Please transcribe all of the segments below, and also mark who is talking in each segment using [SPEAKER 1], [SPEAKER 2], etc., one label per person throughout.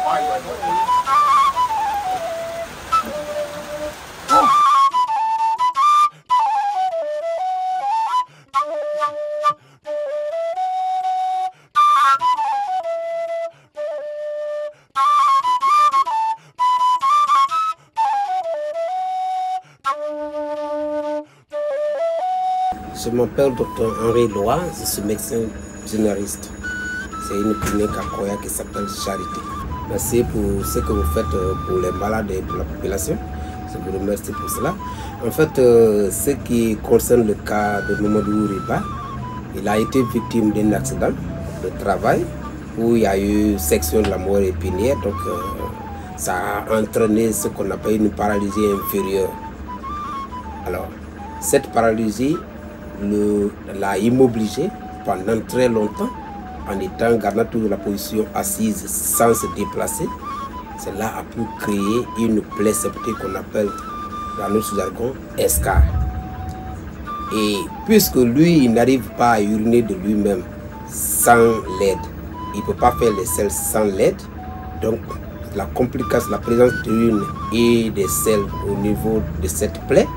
[SPEAKER 1] Je m'appelle Dr Henri Loa, je suis médecin généraliste. C'est une clinique à Koya qui s'appelle Charité. Merci pour ce que vous faites pour les malades et pour la population. Je vous remercie pour cela. En fait, ce qui concerne le cas de Mamadou Riba, il a été victime d'un accident de travail où il y a eu section de la moelle épinière. Donc, ça a entraîné ce qu'on appelle une paralysie inférieure. Alors, cette paralysie l'a immobilisé pendant très longtemps en étant gardant toujours la position assise sans se déplacer. Cela a pu créer une plaie septique qu'on appelle dans notre jargon escar. Et puisque lui, il n'arrive pas à uriner de lui-même sans l'aide, il ne peut pas faire les selles sans l'aide, donc la complication, la présence d'urine et des selles au niveau de cette plaie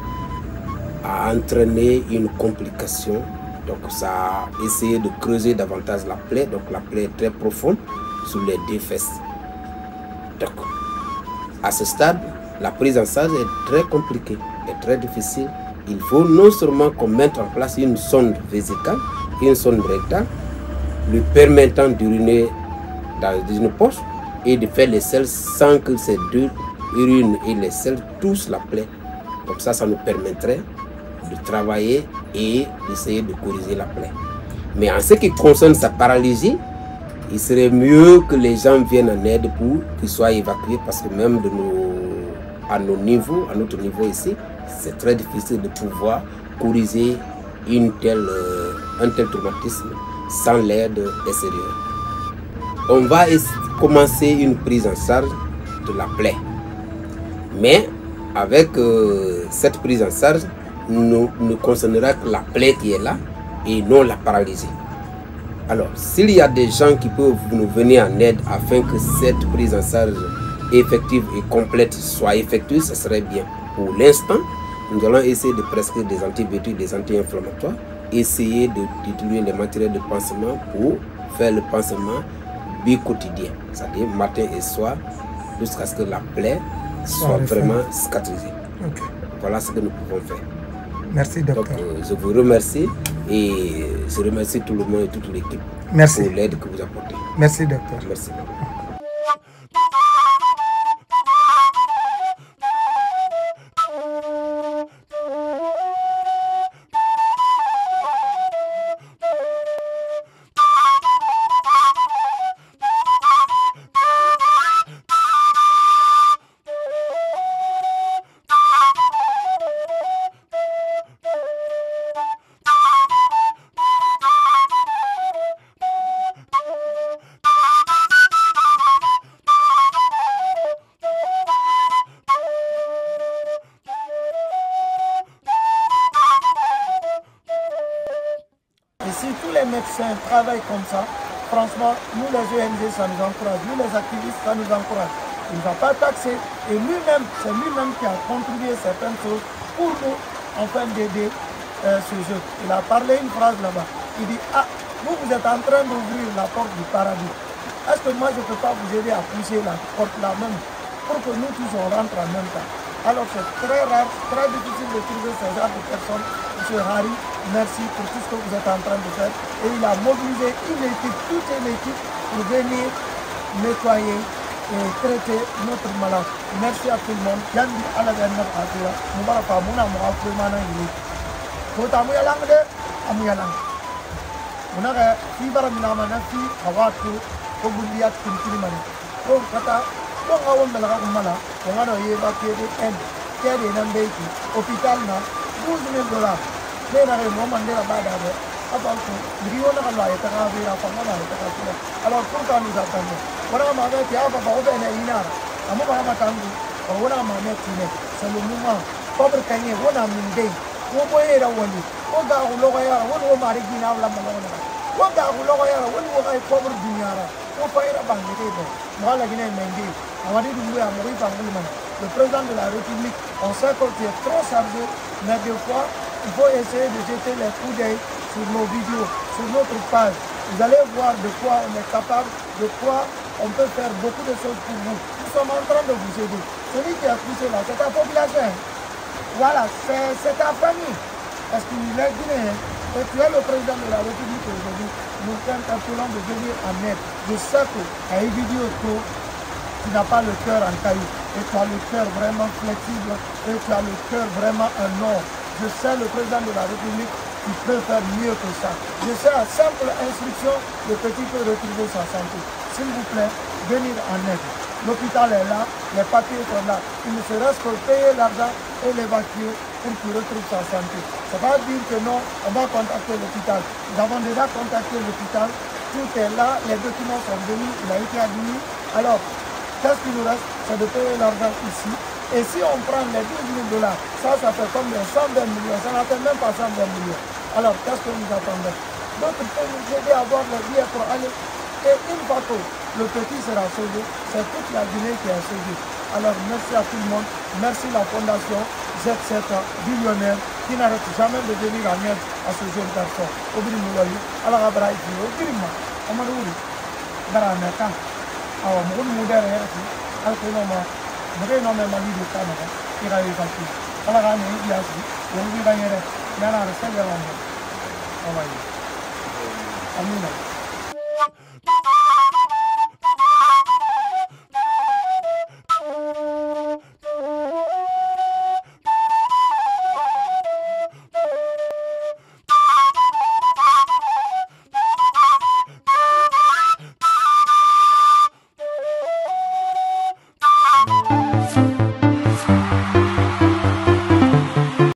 [SPEAKER 1] a entraîné une complication. Donc ça a essayé de creuser davantage la plaie. Donc la plaie est très profonde sur les deux fesses. Donc à ce stade, la prise en charge est très compliquée et très difficile. Il faut non seulement qu'on mette en place une sonde vésicale et une sonde rectale lui permettant d'uriner dans une poche et de faire les selles sans que ces deux urines et les selles touchent la plaie. Comme ça nous permettrait de travailler et d'essayer de corriger la plaie. Mais en ce qui concerne sa paralysie, il serait mieux que les gens viennent en aide pour qu'ils soient évacués parce que même à notre niveau ici, c'est très difficile de pouvoir corriger un tel traumatisme sans l'aide extérieure. On va commencer une prise en charge de la plaie. Mais avec cette prise en charge, ne concernera que la plaie qui est là et non la paralysie. Alors, s'il y a des gens qui peuvent nous venir en aide afin que cette prise en charge effective et complète soit effectuée, ce serait bien. Pour l'instant, nous allons essayer de prescrire des antibiotiques, des anti-inflammatoires, essayer d'utiliser les matériels de pansement pour faire le pansement bi-quotidien, c'est-à-dire matin et soir, jusqu'à ce que la plaie soit vraiment cicatrisée. Okay. Voilà ce que nous pouvons faire.
[SPEAKER 2] Merci, docteur.
[SPEAKER 1] Donc, je vous remercie et je remercie tout le monde et toute l'équipe pour l'aide que vous apportez.
[SPEAKER 2] Merci, docteur.
[SPEAKER 1] Merci.
[SPEAKER 2] Si tous les médecins travaillent comme ça, franchement, nous les ONG, ça nous encourage, nous les activistes, ça nous encourage. Il ne va pas taxer et lui-même, c'est lui-même qui a contribué certaines choses pour nous, afin d'aider ce jeu. Il a parlé une phrase là-bas. Il dit, ah, vous êtes en train d'ouvrir la porte du paradis. Est-ce que moi je ne peux pas vous aider à pousser la porte là-même pour que nous tous on rentre en même temps? Alors c'est très rare, très difficile de trouver ce genre de personnes. M. Harry, merci pour tout ce que vous êtes en train de faire. Et il a mobilisé une équipe, toute une équipe, pour venir nettoyer et traiter notre malade. Merci à tout le monde. Yandi ala verna atura. Mubaraka muna muafu mana yili. Kota mu yalang de, amu yalang. Muna ka fi bara minama na fi awatu ko bundiat kuntiri mani. Ko kata ko ngawon melaga kumala. Ko ngano yeba kede en. Kede nambeiki. Hospital na $12,000. Mais la réunion mandé la bas d'abord. Avant tout, Rio n'a pas été gravé à Pamela. Alors pourquoi nous attendons? Voilà ma mère qui a pas fait une inara. À mon papa tangu. Voilà ma mère qui est. C'est le moment. Pauvre Kanye, on a mis des. On voyait la wani. On a eu l'oreille. On a eu la marigina la malona. wanda agulo ya wani woga pauvre dunyara ko faira bangi de wala gine mengi awadi dumbu amuri fangul man le président de la République on sait que tu es trop chargé mais des fois il faut essayer de jeter les coups d'œil sur nos vidéos sur notre page vous allez voir de quoi on est capable de quoi on peut faire beaucoup de choses pour vous nous sommes en train de vous aider celui qui a poussé là c'est ta population voilà c'est ta famille parce qu'il est guinéen et tu es le président de la République aujourd'hui nous t'interpellons de venir en aide. Je sais qu'à une vidéo, tu n'as pas le cœur en caillou. Et tu as le cœur vraiment flexible. Et tu as le cœur vraiment en or. Je sais le président de la République qui peut faire mieux que ça. Je sais à simple instruction, le petit peut retrouver sa santé. S'il vous plaît, venir en aide. L'hôpital est là, les papiers sont là. Il ne se reste que payer l'argent et l'évacuer pour qu'il retrouve sa santé. Ça ne veut pas dire que non, on va contacter l'hôpital. Nous avons déjà contacté l'hôpital. Tout est là, les documents sont venus, il a été admis. Alors, qu'est-ce qu'il nous reste? C'est de payer l'argent ici. Et si on prend les 12 000 $, ça fait combien? 120 millions. Ça n'atteint même pas 120 millions. Alors, qu'est-ce que nous attendons? D'autres peuvent nous aider à avoir les billets pour aller. Et une fois que le petit sera sauvé, c'est toute la Guinée qui est sauvée. Alors merci à tout le monde, merci la fondation Z7 billionnaire qui n'arrête jamais de venir en aide à ce jeune garçon. Obri Moulali, alors Abraï, Obri Ma, Amadouri, Baranaka, alors Moul Moudère, Alconoma, Breno Mali de Canada, qui a évacué. Alors Anne, il y a aussi, on lui va y aller, il y a la recette de l'homme. Amina.